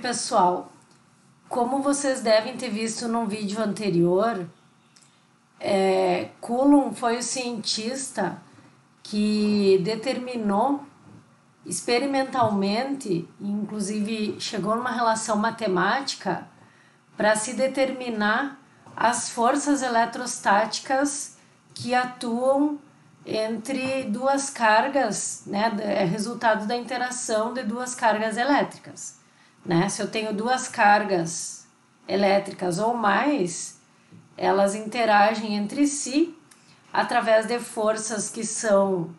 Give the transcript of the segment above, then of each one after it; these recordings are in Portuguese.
pessoal, como vocês devem ter visto num vídeo anterior, Coulomb foi o cientista que determinou experimentalmente, inclusive chegou numa relação matemática, para se determinar as forças eletrostáticas que atuam entre duas cargas, né, resultado da interação de duas cargas elétricas. Né? Se eu tenho duas cargas elétricas ou mais, elas interagem entre si através de forças que são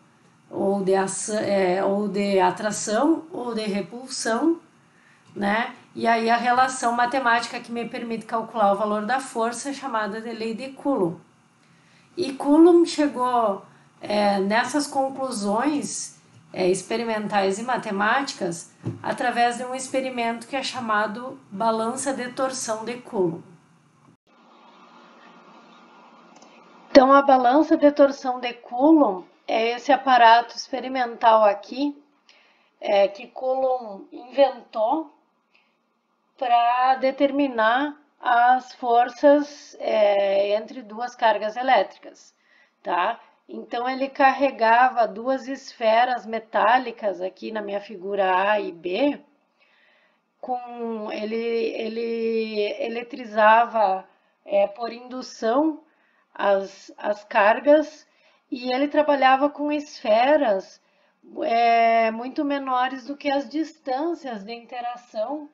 ou de atração ou de repulsão, né? E aí a relação matemática que me permite calcular o valor da força é chamada de lei de Coulomb. E Coulomb chegou nessas conclusões experimentais e matemáticas através de um experimento que é chamado balança de torção de Coulomb. Então, a balança de torção de Coulomb é esse aparato experimental aqui que Coulomb inventou para determinar as forças entre duas cargas elétricas, tá? Então, ele carregava duas esferas metálicas aqui na minha figura A e B, ele eletrizava por indução as cargas e ele trabalhava com esferas muito menores do que as distâncias de interação.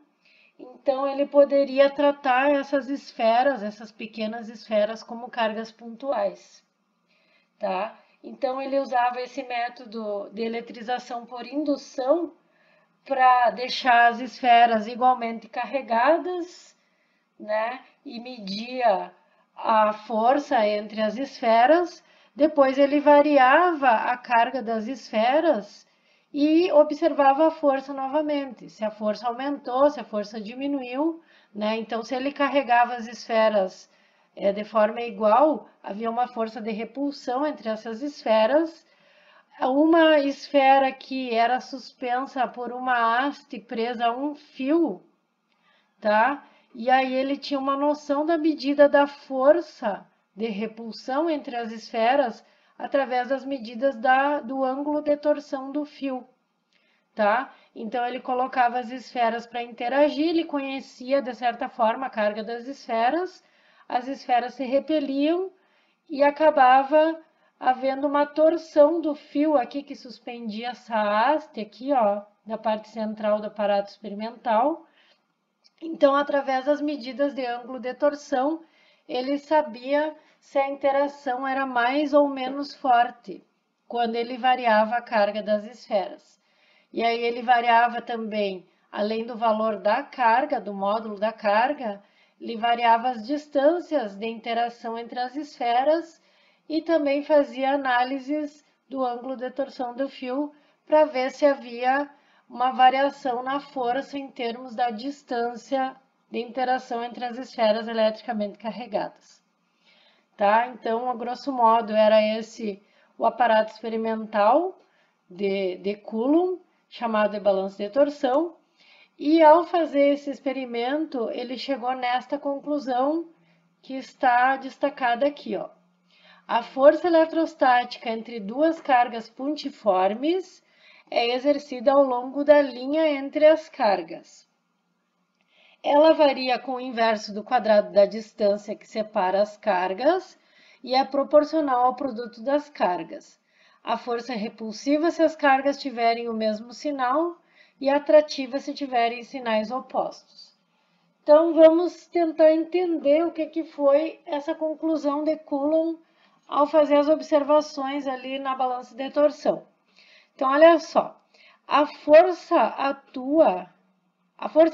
Então, ele poderia tratar essas esferas, essas pequenas esferas, como cargas pontuais. Tá? Então, ele usava esse método de eletrização por indução para deixar as esferas igualmente carregadas, né? E media a força entre as esferas. Depois, ele variava a carga das esferas e observava a força novamente. Se a força aumentou, se a força diminuiu, né? Então, se ele carregava as esferas de forma igual, havia uma força de repulsão entre essas esferas. Uma esfera que era suspensa por uma haste presa a um fio, tá? E aí ele tinha uma noção da medida da força de repulsão entre as esferas através das medidas do ângulo de torção do fio, tá? Então, ele colocava as esferas para interagir, ele conhecia, de certa forma, a carga das esferas, as esferas se repeliam e acabava havendo uma torção do fio aqui que suspendia essa haste aqui, ó, da parte central do aparato experimental. Então, através das medidas de ângulo de torção, ele sabia se a interação era mais ou menos forte quando ele variava a carga das esferas. E aí ele variava também, além do valor da carga, do módulo da carga, ele variava as distâncias de interação entre as esferas e também fazia análises do ângulo de torção do fio para ver se havia uma variação na força em termos da distância de interação entre as esferas eletricamente carregadas. Tá? Então, a grosso modo, era esse o aparato experimental de Coulomb, chamado de balança de torção. E ao fazer esse experimento, ele chegou nesta conclusão que está destacada aqui, ó. A força eletrostática entre duas cargas pontiformes é exercida ao longo da linha entre as cargas. Ela varia com o inverso do quadrado da distância que separa as cargas e é proporcional ao produto das cargas. A força é repulsiva se as cargas tiverem o mesmo sinal e atrativa se tiverem sinais opostos. Então, vamos tentar entender o que foi essa conclusão de Coulomb ao fazer as observações ali na balança de torção. Então, olha só, a força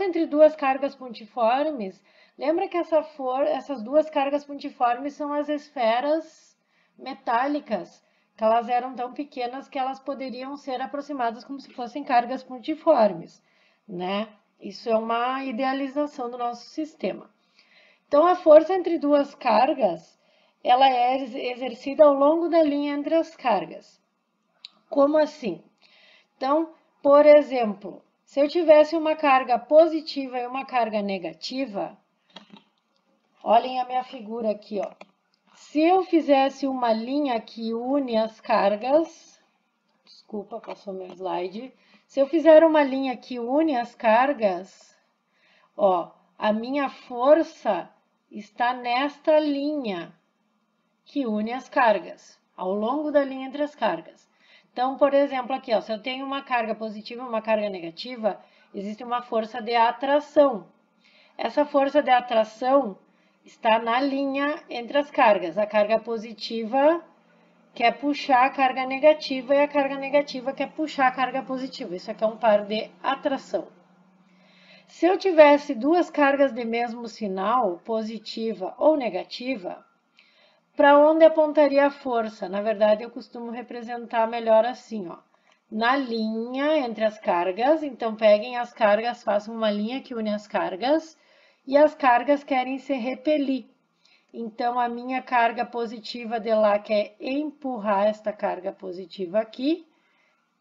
entre duas cargas pontiformes, lembra que essas duas cargas pontiformes são as esferas metálicas, que elas eram tão pequenas que elas poderiam ser aproximadas como se fossem cargas pontiformes, né? Isso é uma idealização do nosso sistema. Então, a força entre duas cargas, ela é exercida ao longo da linha entre as cargas. Como assim? Então, por exemplo, Se eu tivesse uma carga positiva e uma carga negativa, olhem a minha figura aqui, ó. Se eu fizesse uma linha que une as cargas, desculpa, passou meu slide. Se eu fizer uma linha que une as cargas, ó, a minha força está nesta linha que une as cargas, ao longo da linha entre as cargas. Então, por exemplo, aqui, ó, se eu tenho uma carga positiva e uma carga negativa, existe uma força de atração. Essa força de atração está na linha entre as cargas. A carga positiva quer puxar a carga negativa e a carga negativa quer puxar a carga positiva. Isso aqui é um par de atração. Se eu tivesse duas cargas de mesmo sinal, positiva ou negativa, para onde apontaria a força? Na verdade, eu costumo representar melhor assim, ó. Na linha entre as cargas, então peguem as cargas, façam uma linha que une as cargas, e as cargas querem se repelir. Então, a minha carga positiva de lá quer empurrar esta carga positiva aqui,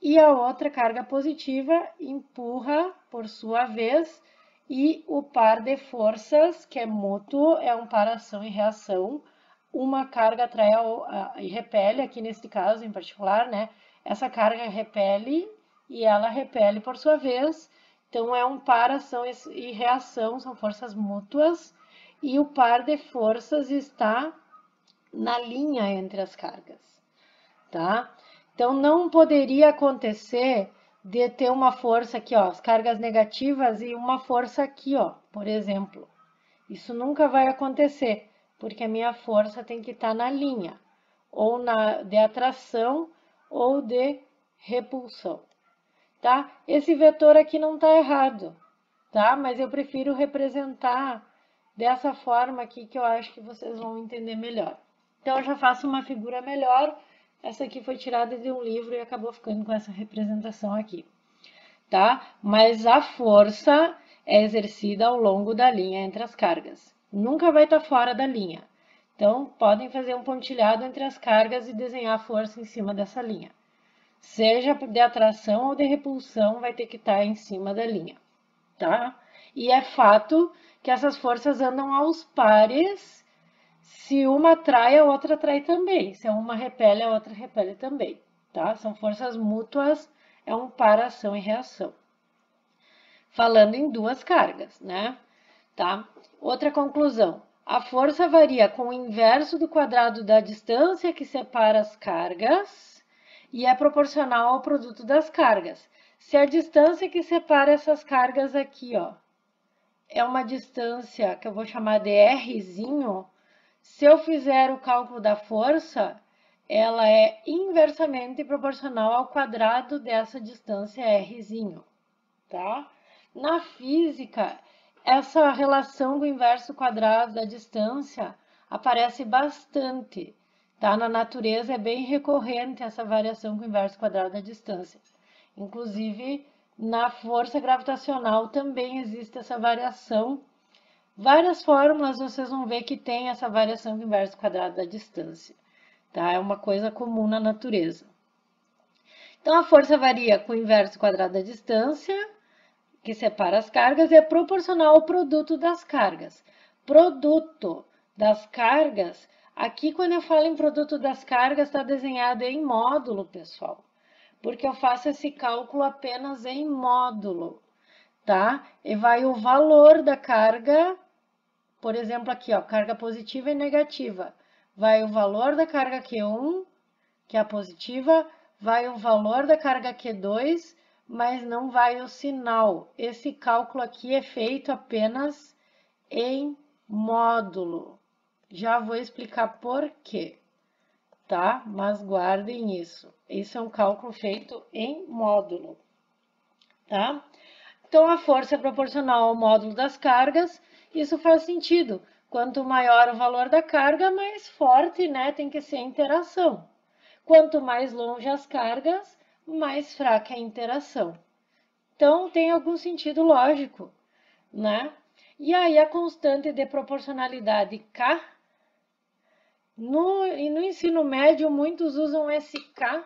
e a outra carga positiva empurra, por sua vez, e o par de forças, que é mútuo, é um par ação e reação. Uma carga atrai e repele, aqui nesse caso em particular, né? Essa carga repele e ela repele por sua vez. Então, é um par ação e reação, são forças mútuas, e o par de forças está na linha entre as cargas, tá? Então, não poderia acontecer de ter uma força aqui, ó, as cargas negativas e uma força aqui, ó, por exemplo. Isso nunca vai acontecer, porque a minha força tem que estar na linha, ou de atração ou de repulsão, tá? Esse vetor aqui não está errado, tá? Mas eu prefiro representar dessa forma aqui que eu acho que vocês vão entender melhor. Então, eu já faço uma figura melhor. Essa aqui foi tirada de um livro e acabou ficando com essa representação aqui, tá? Mas a força é exercida ao longo da linha entre as cargas. Nunca vai estar fora da linha. Então, podem fazer um pontilhado entre as cargas e desenhar a força em cima dessa linha. Seja de atração ou de repulsão, vai ter que estar em cima da linha, tá? E é fato que essas forças andam aos pares. Se uma atrai, a outra atrai também. Se uma repele, a outra repele também, tá? São forças mútuas, é um par ação e reação. Falando em duas cargas, né? Tá? Outra conclusão. A força varia com o inverso do quadrado da distância que separa as cargas e é proporcional ao produto das cargas. Se a distância que separa essas cargas aqui, ó, é uma distância que eu vou chamar de Rzinho, se eu fizer o cálculo da força, ela é inversamente proporcional ao quadrado dessa distância Rzinho, tá? Na física, essa relação do inverso quadrado da distância aparece bastante, tá? Na natureza é bem recorrente essa variação com o inverso quadrado da distância. Inclusive, na força gravitacional também existe essa variação. Várias fórmulas vocês vão ver que tem essa variação do inverso quadrado da distância, tá? É uma coisa comum na natureza. Então, a força varia com o inverso quadrado da distância, que separa as cargas, e é proporcional ao produto das cargas. Produto das cargas, aqui quando eu falo em produto das cargas, está desenhado em módulo, pessoal, porque eu faço esse cálculo apenas em módulo, tá? E vai o valor da carga, por exemplo, aqui, ó, carga positiva e negativa. Vai o valor da carga Q1, que é a positiva, vai o valor da carga Q2, mas não vai o sinal. Esse cálculo aqui é feito apenas em módulo. Já vou explicar por quê, tá? Mas guardem isso. Isso é um cálculo feito em módulo, tá? Então, a força é proporcional ao módulo das cargas. Isso faz sentido. Quanto maior o valor da carga, mais forte, né, tem que ser a interação. Quanto mais longe as cargas, mais fraca é a interação. Então, tem algum sentido lógico, né? E aí, a constante de proporcionalidade K, no ensino médio, muitos usam esse K,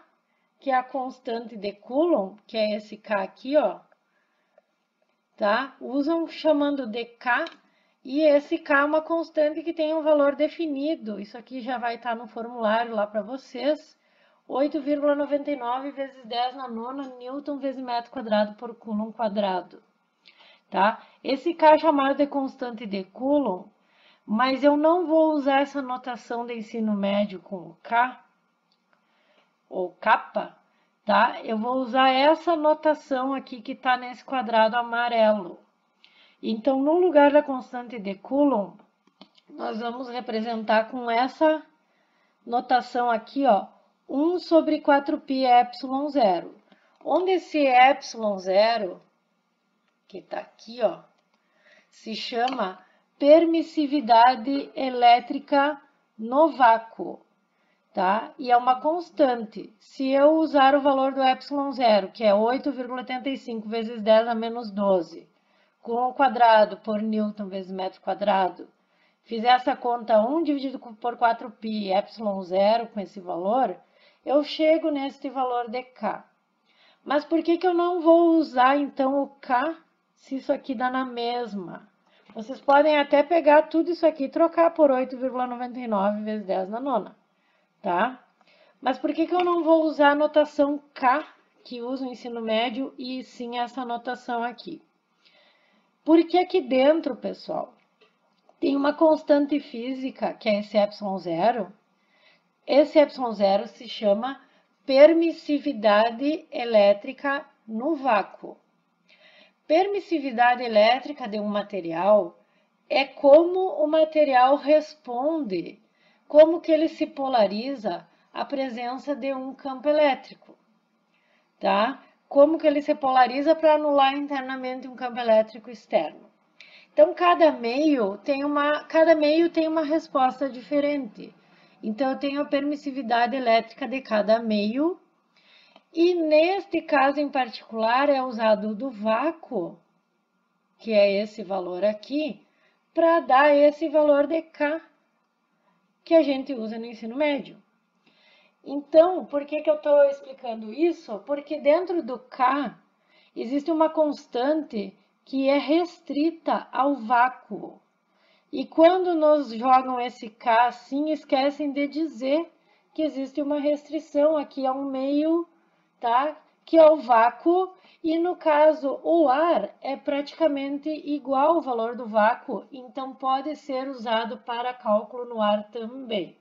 que é a constante de Coulomb, que é esse K aqui, ó, tá? Usam chamando de K, e esse K é uma constante que tem um valor definido. Isso aqui já vai estar no formulário lá para vocês. 8,99 vezes 10 na nona Newton vezes metro quadrado por Coulomb quadrado, tá? Esse K é chamado de constante de Coulomb, mas eu não vou usar essa notação de ensino médio com o K, ou kappa, tá? Eu vou usar essa notação aqui que está nesse quadrado amarelo. Então, no lugar da constante de Coulomb, nós vamos representar com essa notação aqui, ó, 1 sobre 4π epsilon zero. Onde esse epsilon zero, que está aqui, ó, se chama permissividade elétrica no vácuo, tá? E é uma constante. Se eu usar o valor do epsilon zero, que é 8,85 vezes 10 a menos 12, Coulomb quadrado por Newton vezes metro quadrado, fizer essa conta 1 dividido por 4π epsilon zero com esse valor, eu chego neste valor de K. Mas por que eu não vou usar, então, o K se isso aqui dá na mesma? Vocês podem até pegar tudo isso aqui e trocar por 8,99 vezes 10 na nona, tá? Mas por que eu não vou usar a notação K, que usa o ensino médio, e sim essa notação aqui? Porque aqui dentro, pessoal, tem uma constante física, que é esse epsilon zero. Esse epsilon zero se chama permissividade elétrica no vácuo. Permissividade elétrica de um material é como o material responde, como que ele se polariza à presença de um campo elétrico, tá? Como que ele se polariza para anular internamente um campo elétrico externo. Então, cada meio tem uma resposta diferente. Então, eu tenho a permissividade elétrica de cada meio, e neste caso em particular é usado o do vácuo, que é esse valor aqui, para dar esse valor de K que a gente usa no ensino médio. Então, por que eu estou explicando isso? Porque dentro do K existe uma constante que é restrita ao vácuo. E quando nos jogam esse K assim, esquecem de dizer que existe uma restrição aqui a um meio, tá? Que é o vácuo, e no caso o ar é praticamente igual ao valor do vácuo, então pode ser usado para cálculo no ar também,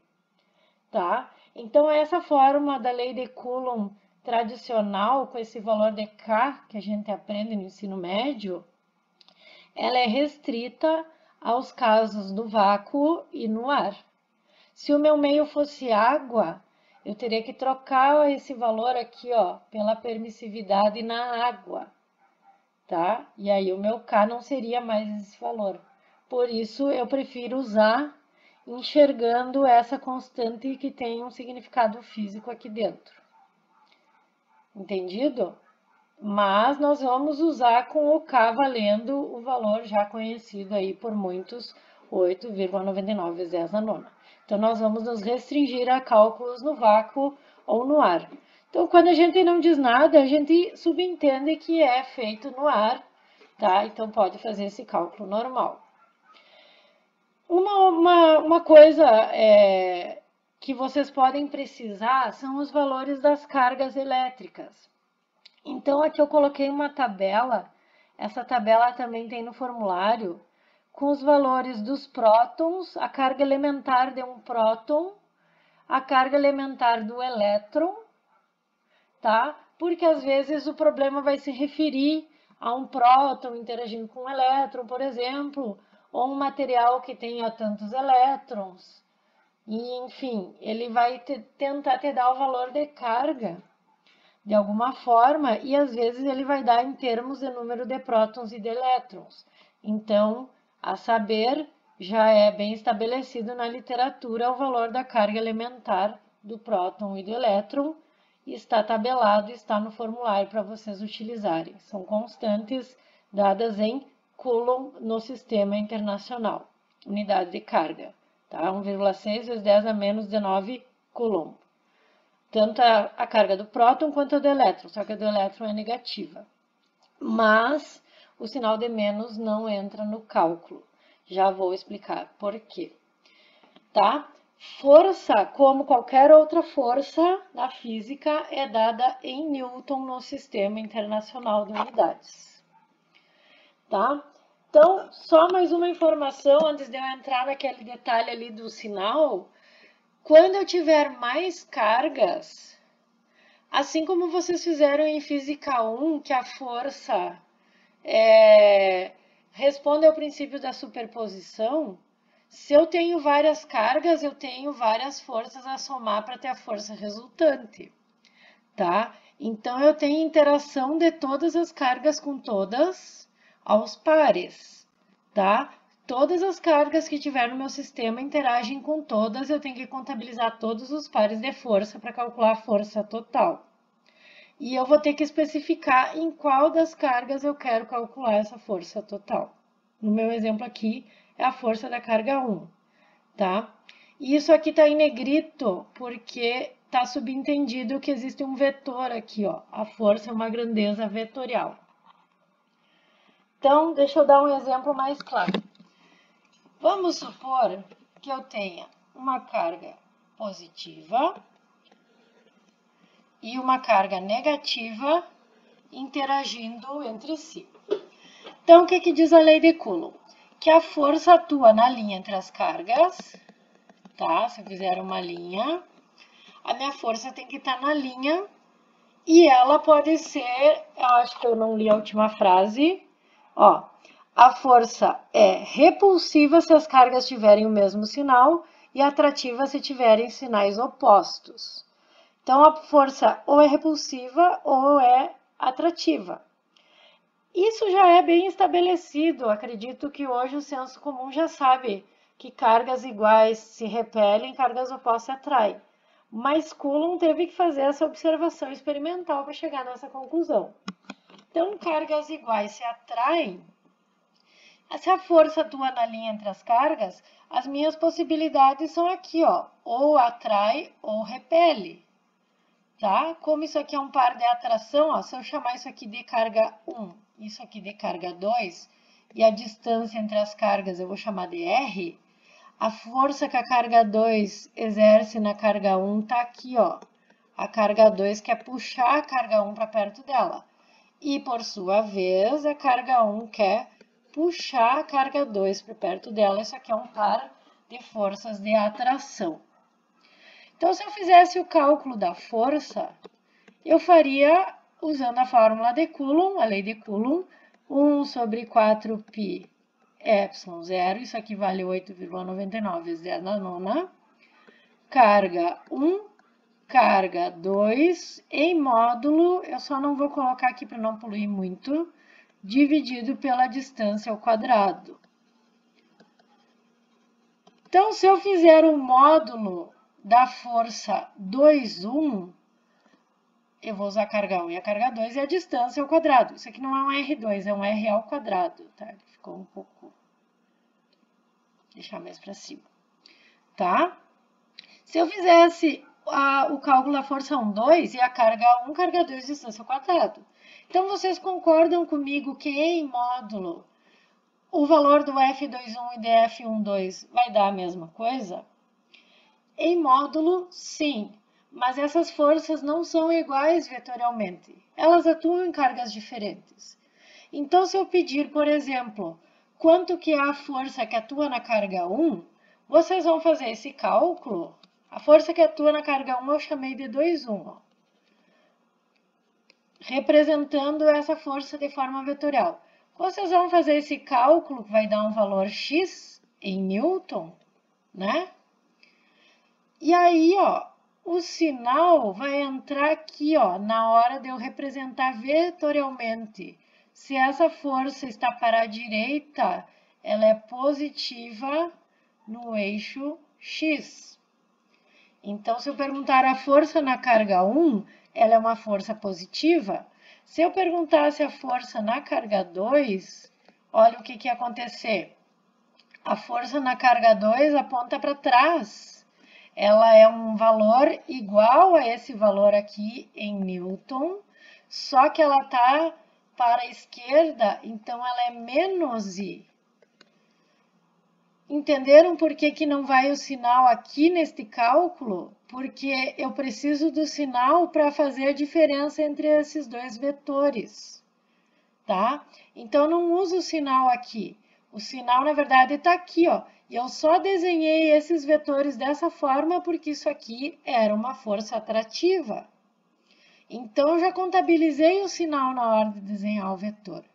tá? Então essa fórmula da lei de Coulomb tradicional, com esse valor de K que a gente aprende no ensino médio, ela é restrita aos casos do vácuo e no ar. Se o meu meio fosse água, eu teria que trocar esse valor aqui, ó, pela permissividade na água, tá? E aí o meu K não seria mais esse valor. Por isso, eu prefiro usar enxergando essa constante que tem um significado físico aqui dentro. Entendido? Mas nós vamos usar com o K valendo o valor já conhecido aí por muitos, 8,99 vezes 10 na nona. Então, nós vamos nos restringir a cálculos no vácuo ou no ar. Então, quando a gente não diz nada, a gente subentende que é feito no ar, tá? Então, pode fazer esse cálculo normal. Uma coisa que vocês podem precisar são os valores das cargas elétricas. Então, aqui eu coloquei uma tabela, essa tabela também tem no formulário, com os valores dos prótons, a carga elementar de um próton, a carga elementar do elétron, tá? Porque às vezes o problema vai se referir a um próton interagindo com um elétron, por exemplo, ou um material que tenha tantos elétrons. E, enfim, ele vai tentar te dar o valor de carga de alguma forma, e às vezes ele vai dar em termos de número de prótons e de elétrons. Então, a saber, já é bem estabelecido na literatura o valor da carga elementar do próton e do elétron, e está tabelado, está no formulário para vocês utilizarem. São constantes dadas em Coulomb no sistema internacional, unidade de carga, tá? 1,6 vezes 10 a menos 19 Coulomb. Tanto a carga do próton quanto a do elétron, só que a do elétron é negativa. Mas o sinal de menos não entra no cálculo. Já vou explicar por quê. Tá? Força, como qualquer outra força na física, é dada em Newton no Sistema Internacional de Unidades. Tá? Então, só mais uma informação antes de eu entrar naquele detalhe ali do sinal. Quando eu tiver mais cargas, assim como vocês fizeram em Física 1, que a força responde ao princípio da superposição, se eu tenho várias cargas, eu tenho várias forças a somar para ter a força resultante, tá? Então, eu tenho interação de todas as cargas com todas aos pares, tá? Todas as cargas que tiver no meu sistema interagem com todas, eu tenho que contabilizar todos os pares de força para calcular a força total. E eu vou ter que especificar em qual das cargas eu quero calcular essa força total. No meu exemplo aqui, é a força da carga 1, tá? E isso aqui está em negrito, porque está subentendido que existe um vetor aqui, ó. A força é uma grandeza vetorial. Então, deixa eu dar um exemplo mais claro. Vamos supor que eu tenha uma carga positiva e uma carga negativa interagindo entre si. Então, o que diz a lei de Coulomb? Que a força atua na linha entre as cargas, tá? Se eu fizer uma linha, a minha força tem que estar na linha e ela pode ser, eu acho que eu não li a última frase, ó, a força é repulsiva se as cargas tiverem o mesmo sinal e atrativa se tiverem sinais opostos. Então, a força ou é repulsiva ou é atrativa. Isso já é bem estabelecido. Acredito que hoje o senso comum já sabe que cargas iguais se repelem, cargas opostas se atraem. Mas Coulomb teve que fazer essa observação experimental para chegar nessa conclusão. Então, cargas iguais se atraem. Se a força atua na linha entre as cargas, as minhas possibilidades são aqui, ó, ou atrai ou repele. Tá? Como isso aqui é um par de atração, ó, se eu chamar isso aqui de carga 1, isso aqui de carga 2, e a distância entre as cargas eu vou chamar de R, a força que a carga 2 exerce na carga 1 está aqui, ó. A carga 2 quer puxar a carga 1 para perto dela. E, por sua vez, a carga 1 quer puxar a carga 2 para perto dela. Isso aqui é um par de forças de atração. Então, se eu fizesse o cálculo da força, eu faria usando a fórmula de Coulomb, a lei de Coulomb, 1 sobre 4π ε0, isso aqui vale 8,99 vezes 10 na nona, carga 1, carga 2, em módulo, eu só não vou colocar aqui para não poluir muito, dividido pela distância ao quadrado. Então, se eu fizer um módulo da força 2,1, eu vou usar a carga 1 e a carga 2 e a distância ao quadrado. Isso aqui não é um R2, é um R ao quadrado, tá? Ele ficou um pouco... Vou deixar mais para cima, tá? Se eu fizesse o cálculo da força 1, 2 e a carga 1, carga 2, distância ao quadrado. Então, vocês concordam comigo que em módulo o valor do F21 e de F12 vai dar a mesma coisa? Em módulo, sim, mas essas forças não são iguais vetorialmente. Elas atuam em cargas diferentes. Então, se eu pedir, por exemplo, quanto que é a força que atua na carga 1, vocês vão fazer esse cálculo. A força que atua na carga 1 eu chamei de 2,1, ó, representando essa força de forma vetorial. Vocês vão fazer esse cálculo, que vai dar um valor X em Newton, né? E aí, ó, o sinal vai entrar aqui, ó, na hora de eu representar vetorialmente. Se essa força está para a direita, ela é positiva no eixo X. Então, se eu perguntar a força na carga 1, ela é uma força positiva. Se eu perguntasse a força na carga 2, olha o que ia acontecer. A força na carga 2 aponta para trás. Ela é um valor igual a esse valor aqui em Newton, só que ela está para a esquerda, então ela é menos I. Entenderam por que que não vai o sinal aqui neste cálculo? Porque eu preciso do sinal para fazer a diferença entre esses dois vetores, tá? Então, não uso o sinal aqui. O sinal, na verdade, está aqui, ó. E eu só desenhei esses vetores dessa forma porque isso aqui era uma força atrativa. Então, eu já contabilizei o sinal na hora de desenhar o vetor,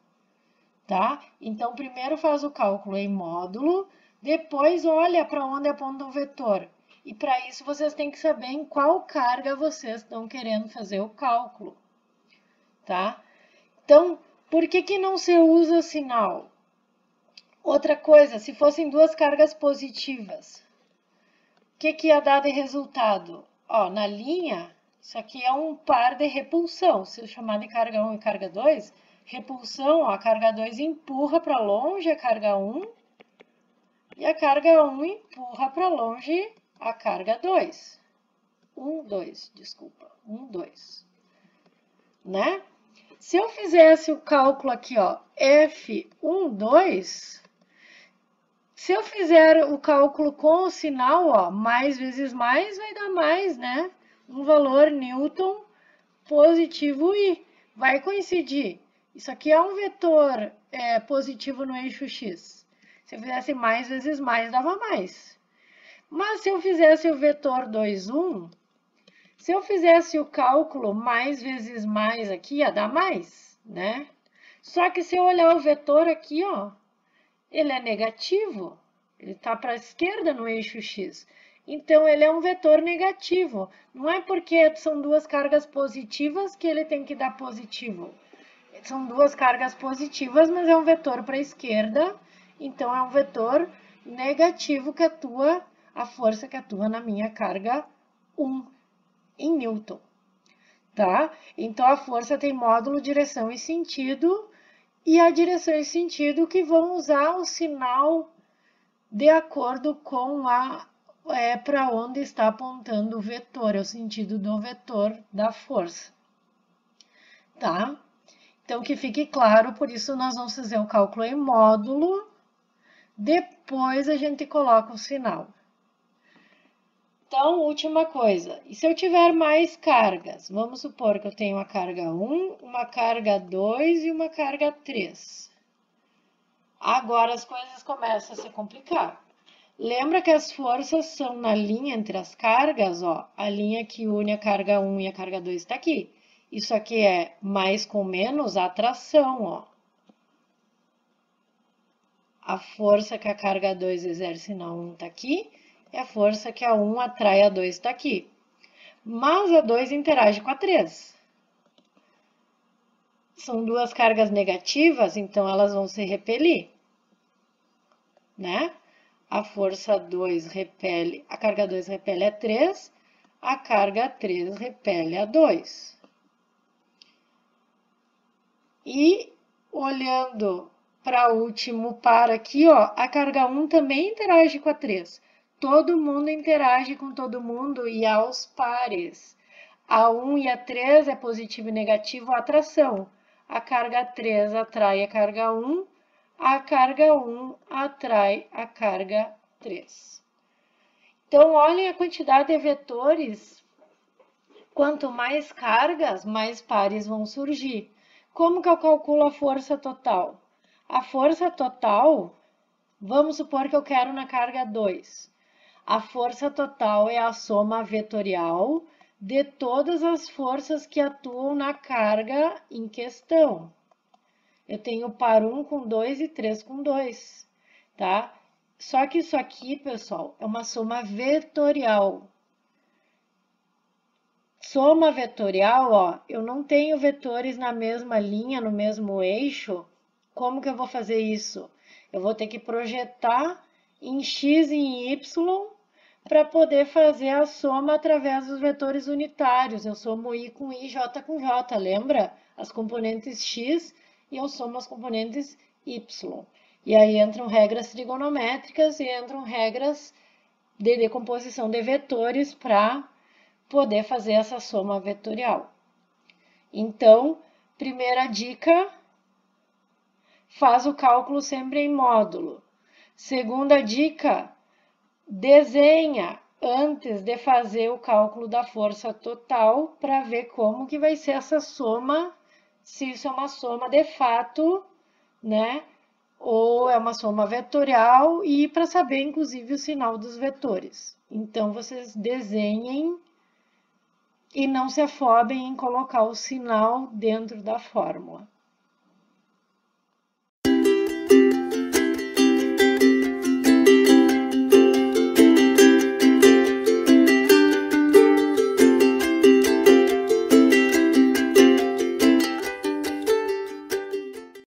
tá? Então, primeiro faz o cálculo em módulo, depois olha para onde aponta o vetor. E para isso, vocês têm que saber em qual carga vocês estão querendo fazer o cálculo, tá? Então, por que que não se usa sinal? Outra coisa, se fossem duas cargas positivas, o que que ia dar de resultado? Ó, na linha, isso aqui é um par de repulsão. Se eu chamar de carga 1 e carga 2, repulsão, ó, a carga 2 empurra para longe a carga 1 e a carga 1 empurra para longe a carga 2. 2, desculpa, 2, né? Se eu fizesse o cálculo aqui, ó, F12, se eu fizer o cálculo com o sinal, ó, mais vezes mais, vai dar mais, né? Um valor Newton positivo I. Vai coincidir. Isso aqui é um vetor positivo no eixo X. Se eu fizesse mais vezes mais, dava mais. Mas se eu fizesse o vetor 2, 1, se eu fizesse o cálculo mais vezes mais aqui, ia dar mais, né? Só que se eu olhar o vetor aqui, ó, ele é negativo, ele está para a esquerda no eixo X. Então, ele é um vetor negativo. Não é porque são duas cargas positivas que ele tem que dar positivo. São duas cargas positivas, mas é um vetor para a esquerda. Então, é um vetor negativo que atua, a força que atua na minha carga 1 em Newton. Tá? Então, a força tem módulo, direção e sentido. E a direção e sentido que vão usar o sinal de acordo com para onde está apontando o vetor, é o sentido do vetor da força, tá? Então, que fique claro, por isso nós vamos fazer o cálculo em módulo, depois a gente coloca o sinal. Então, última coisa, e se eu tiver mais cargas? Vamos supor que eu tenho uma carga 1, uma carga 2 e uma carga 3. Agora as coisas começam a se complicar. Lembra que as forças são na linha entre as cargas, ó. A linha que une a carga 1 e a carga 2 está aqui. Isso aqui é mais com menos atração, ó. A força que a carga 2 exerce na 1 está aqui, e a força que a 1 atrai a 2 está aqui. Mas a 2 interage com a 3. São duas cargas negativas, então elas vão se repelir, né? A força 2 repele, a carga 2 repele a 3, a carga 3 repele a 2. E olhando para o último par aqui, ó, a carga 1 também interage com a 3. Todo mundo interage com todo mundo e aos pares. A 1 e a 3 é positivo e negativo a atração. A carga 3 atrai a carga 1, a carga 1 atrai a carga 3. Então, olhem a quantidade de vetores. Quanto mais cargas, mais pares vão surgir. Como que eu calculo a força total? A força total, vamos supor que eu quero na carga 2. A força total é a soma vetorial de todas as forças que atuam na carga em questão. Eu tenho par 1 com 2 e 3 com 2, tá? Só que isso aqui, pessoal, é uma soma vetorial. Soma vetorial, ó, eu não tenho vetores na mesma linha, no mesmo eixo. Como que eu vou fazer isso? Eu vou ter que projetar em x e em y para poder fazer a soma através dos vetores unitários. Eu somo i com i, j com j, lembra? As componentes x e eu somo as componentes y. E aí entram regras trigonométricas e entram regras de decomposição de vetores para poder fazer essa soma vetorial. Então, primeira dica, faz o cálculo sempre em módulo. Segunda dica, desenha antes de fazer o cálculo da força total para ver como que vai ser essa soma, se isso é uma soma de fato, né? Ou é uma soma vetorial e para saber inclusive o sinal dos vetores. Então vocês desenhem e não se afobem em colocar o sinal dentro da fórmula.